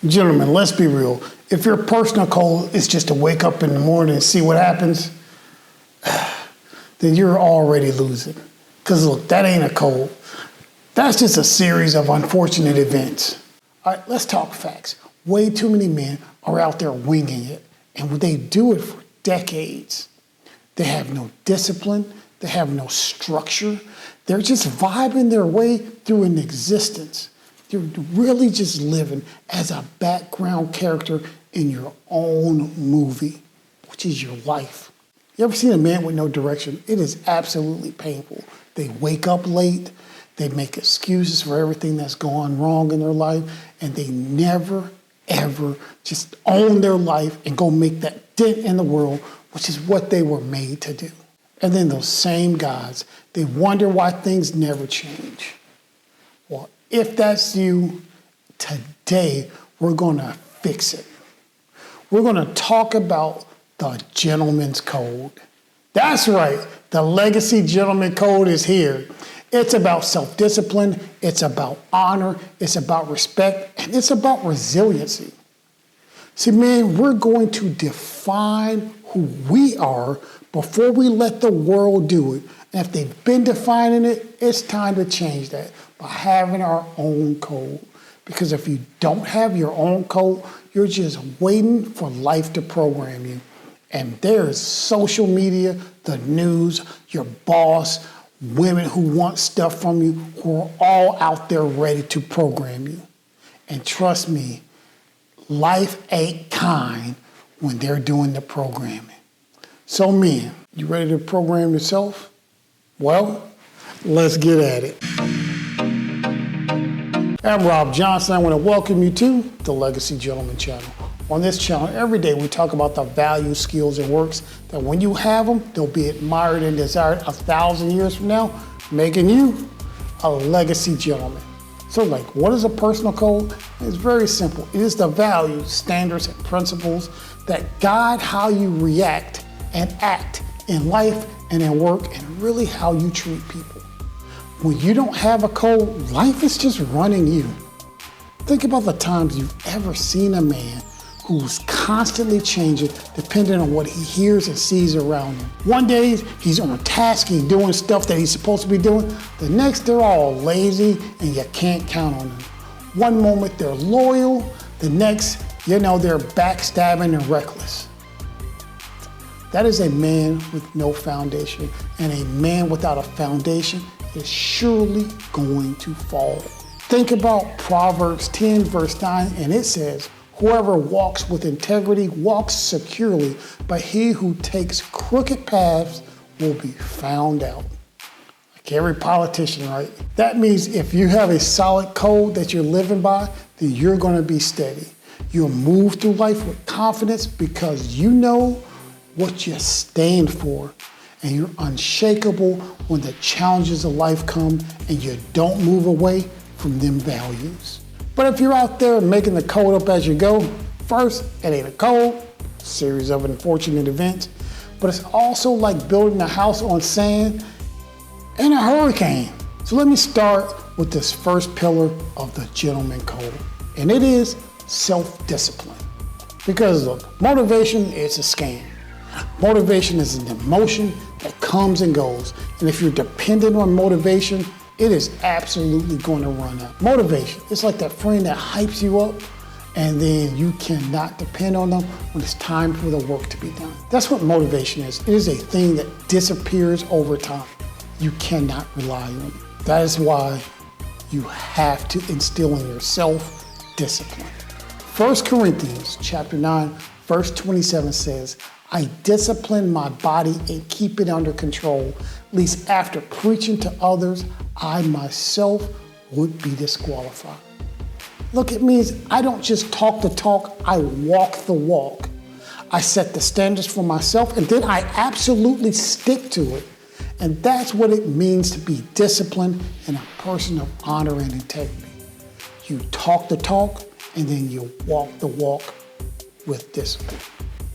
Gentlemen, let's be real. If your personal goal is just to wake up in the morning and see what happens, then you're already losing. Because look, that ain't a goal. That's just a series of unfortunate events. All right, let's talk facts. Way too many men are out there winging it, and they do it for decades. They have no discipline. They have no structure. They're just vibing their way through an existence. You're really just living as a background character in your own movie, which is your life. You ever seen a man with no direction? It is absolutely painful. They wake up late, they make excuses for everything that's gone wrong in their life, and they never, ever just own their life and go make that dent in the world, which is what they were made to do. And then those same guys, they wonder why things never change. Well, if that's you, today we're going to fix it. We're going to talk about the gentleman's code. That's right, the Legacy Gentleman Code is here. It's about self-discipline, it's about honor, it's about respect, and it's about resiliency. See, man, we're going to define who we are before we let the world do it. And if they've been defining it, it's time to change that by having our own code. Because if you don't have your own code, you're just waiting for life to program you. And there's social media, the news, your boss, women who want stuff from you, who are all out there ready to program you. And trust me, life ain't kind when they're doing the programming. So men, you ready to program yourself? Well, let's get at it. I'm Rob Johnson. I want to welcome you to the Legacy Gentleman channel. On this channel, every day we talk about the values, skills, and works that when you have them, they'll be admired and desired 1,000 years from now, making you a legacy gentleman. So what is a personal code? It's very simple. It is the values, standards, and principles that guide how you react and act in life and in work, and really how you treat people. When you don't have a code, life is just running you. Think about the times you've ever seen a man who's constantly changing depending on what he hears and sees around him. One day he's on task, he's doing stuff that he's supposed to be doing. The next they're all lazy and you can't count on them. One moment they're loyal, the next, they're backstabbing and reckless. That is a man with no foundation, and a man without a foundation is surely going to fall. Think about Proverbs 10 verse 9, and it says, "Whoever walks with integrity walks securely, but he who takes crooked paths will be found out." Like every politician, right? That means if you have a solid code that you're living by, then you're going to be steady. You'll move through life with confidence because you know what you stand for, and you're unshakable when the challenges of life come and you don't move away from them values. But if you're out there making the code up as you go, first, it ain't a code, series of unfortunate events, but it's also like building a house on sand in a hurricane. So let me start with this first pillar of the gentleman code, and it is self-discipline. Because look, motivation is a scam. Motivation is an emotion that comes and goes. And if you're dependent on motivation, it is absolutely going to run out. Motivation, it's like that friend that hypes you up and then you cannot depend on them when it's time for the work to be done. That's what motivation is. It is a thing that disappears over time. You cannot rely on it. That is why you have to instill in yourself discipline. 1 Corinthians chapter 9, verse 27 says, "I discipline my body and keep it under control, lest after preaching to others, I myself would be disqualified." Look, it means I don't just talk the talk, I walk the walk. I set the standards for myself and then I absolutely stick to it. And that's what it means to be disciplined and a person of honor and integrity. You talk the talk and then you walk the walk with discipline.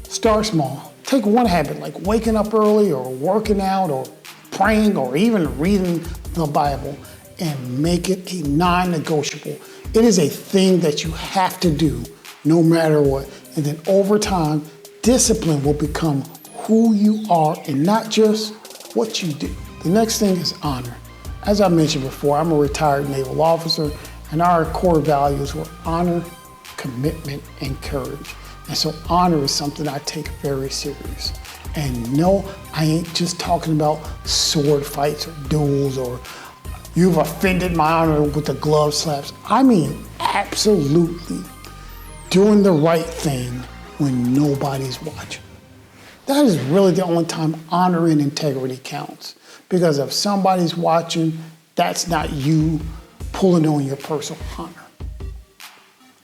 Start small. Take one habit like waking up early or working out or praying or even reading the Bible and make it a non-negotiable. It is a thing that you have to do no matter what. And then over time, discipline will become who you are and not just what you do. The next thing is honor. As I mentioned before, I'm a retired naval officer, and our core values were honor, commitment, and courage. And so honor is something I take very serious. And no, I ain't just talking about sword fights or duels or you've offended my honor with the glove slaps. I mean, absolutely doing the right thing when nobody's watching. That is really the only time honor and integrity counts. Because if somebody's watching, that's not you pulling on your personal honor.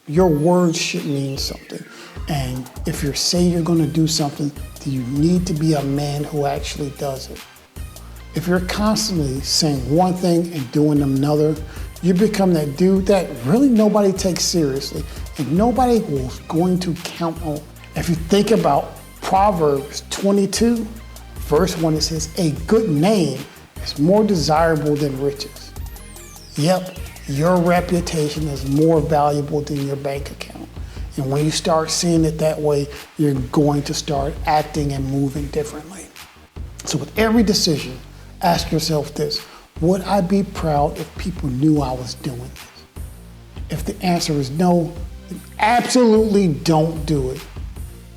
Your words should mean something. And if you say you're going to do something, then you need to be a man who actually does it. If you're constantly saying one thing and doing another, you become that dude that really nobody takes seriously and nobody was going to count on. If you think about Proverbs 22, verse 1, it says, "A good name is more desirable than riches." Yep, your reputation is more valuable than your bank account. And when you start seeing it that way, you're going to start acting and moving differently. So with every decision, ask yourself this: would I be proud if people knew I was doing this? If the answer is no, then absolutely don't do it.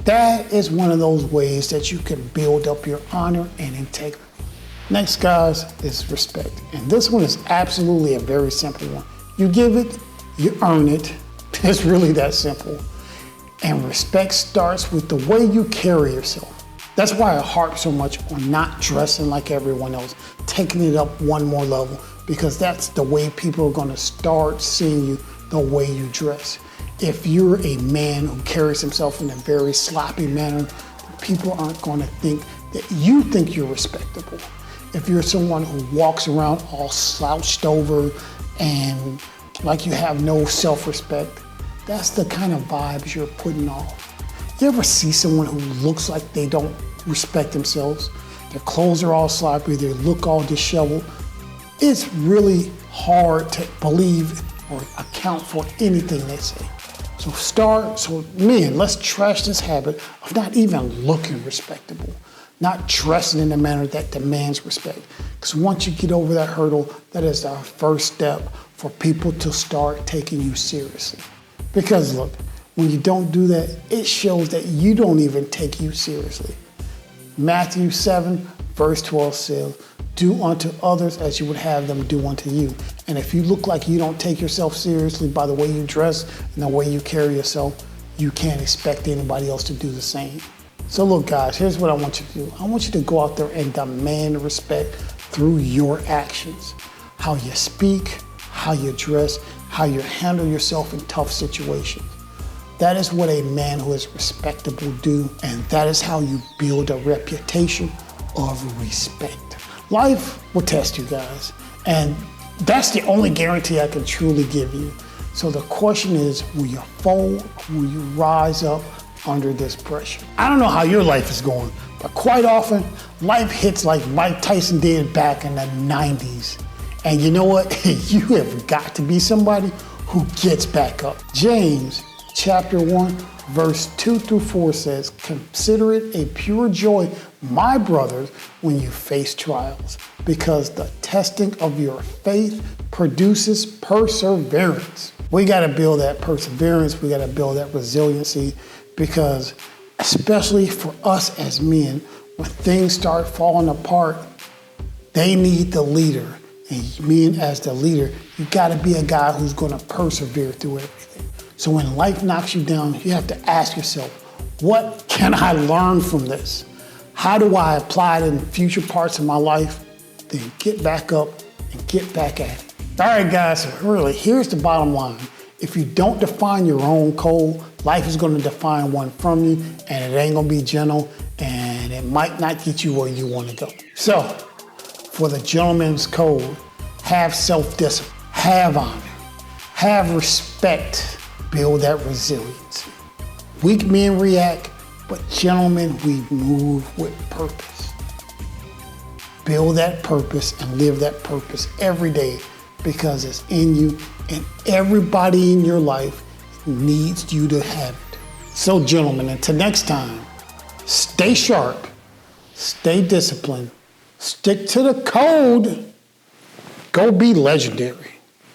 That is one of those ways that you can build up your honor and integrity. Next, guys, is respect. And this one is absolutely a very simple one. You give it, you earn it. It's really that simple. And respect starts with the way you carry yourself. That's why I harp so much on not dressing like everyone else, taking it up one more level, because that's the way people are going to start seeing you, the way you dress. If you're a man who carries himself in a very sloppy manner, people aren't going to think that you think you're respectable. If you're someone who walks around all slouched over and like you have no self-respect, that's the kind of vibes you're putting off. You ever see someone who looks like they don't respect themselves? Their clothes are all sloppy, they look all disheveled. It's really hard to believe or account for anything they say. So men, let's trash this habit of not even looking respectable, not dressing in a manner that demands respect. Because once you get over that hurdle, that is our first step for people to start taking you seriously. Because look, when you don't do that, it shows that you don't even take you seriously. Matthew 7, verse 12 says, "Do unto others as you would have them do unto you." And if you look like you don't take yourself seriously by the way you dress and the way you carry yourself, you can't expect anybody else to do the same. So look, guys, here's what I want you to do. I want you to go out there and demand respect through your actions. How you speak, how you dress, how you handle yourself in tough situations. That is what a man who is respectable do, and that is how you build a reputation of respect. Life will test you guys, and that's the only guarantee I can truly give you. So the question is, will you fold, will you rise up under this pressure? I don't know how your life is going, but quite often, life hits like Mike Tyson did back in the 90s. And you know what? You have got to be somebody who gets back up. James chapter 1, verse 2 through 4 says, "Consider it a pure joy, my brothers, when you face trials, because the testing of your faith produces perseverance." We got to build that perseverance. We got to build that resiliency, because especially for us as men, when things start falling apart, they need the leader. And men as the leader, you got to be a guy who's going to persevere through everything. So when life knocks you down, you have to ask yourself, what can I learn from this? How do I apply it in future parts of my life? Then get back up and get back at it. All right, guys, so really, here's the bottom line. If you don't define your own code, life is going to define one from you, and it ain't going to be gentle, and it might not get you where you want to go. So, for the gentleman's code, have self-discipline, have honor, have respect, build that resiliency. Weak men react, but gentlemen, we move with purpose. Build that purpose and live that purpose every day, because it's in you, and everybody in your life needs you to have it. So, gentlemen, until next time, stay sharp, stay disciplined, stick to the code, go be legendary.